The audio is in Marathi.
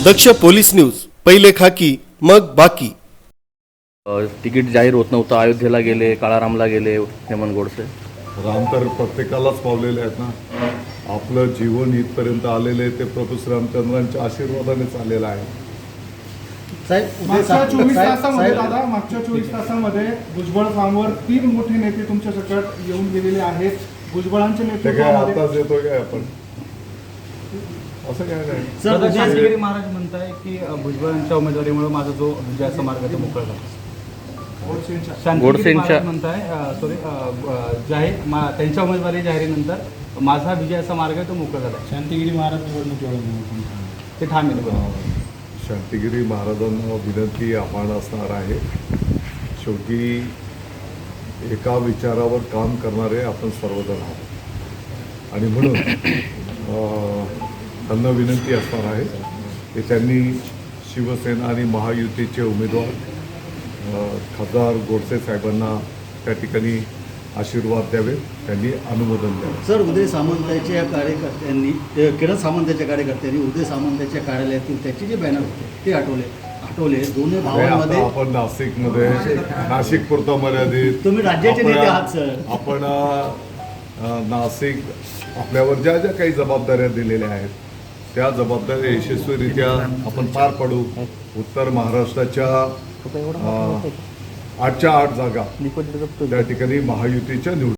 दक्ष पोलीस न्यूज, पहिले खाकी मग बाकी. तिकीट जाहीर होत नव्हतं, अयोध्येला गेले, काळारामला गेले हेमंत गोडसे. राम तर प्रत्येकालाच पावलेले आहेत ना. आपलं जीवन इथपर्यंत आलेलं आहे ते प्रभू श्रीरामचंद्रांच्या आशीर्वादानेच आलेलं आहे. मागच्या 24 तासामध्ये दादा, मागच्या 24 तासामध्ये भुजबळ फार्मवर 3 मोठे नेते तुमच्या सकट येऊन गेलेले आहेत. भुजबळांचे ते काय नेतृत्वामध्ये आताच येतोय काय आपण, असं काय नाही. सर, शांतिगिरी महाराज म्हणताय की भुजबळांच्या उमेदवारीमुळे माझा जो विजयाचा मार्ग तो मोकळा झाला. शांतिगिरी गोडसेंच्या- महाराज म्हणताय त्यांच्या उमेदवारी जाहिरीनंतर माझा विजयाचा मार्ग तो मोकळा झाला. शांतिगिरी महाराज निवडणूक ते ठाम आहे. शांतिगिरी महाराजांना विनंती आव्हान असणार आहे. शेवटी एका विचारावर काम करणारे आपण सर्वजण आहोत आणि म्हणून त्यांना विनंती असणार आहे की त्यांनी शिवसेना आणि महायुतीचे उमेदवार खासदार गोडसे साहेबांना त्या ठिकाणी आशीर्वाद द्यावे, त्यांनी अनुमोदन द्यावे. सर, उदय सामंतांच्या कार्यकर्त्यांनी किरण सामंतांच्या कार्यकर्त्यांनी उदय सामंतांच्या कार्यालयातील त्याचे जे बॅनर होते ते हटवले. दोन्ही भावांमध्ये आता आपण नाशिकमध्ये, नाशिक पुरता मर्यादित, तुम्ही राज्याचे नेते आहात सर. आपण नाशिक आपल्यावर ज्या ज्या काही जबाबदाऱ्या दिलेल्या आहेत त्या जबाबदाऱ्या यशस्वीरित्या आपण पार पाडू. उत्तर महाराष्ट्राच्या 8च्या 8 जागा त्या ठिकाणी महायुतीच्या निवड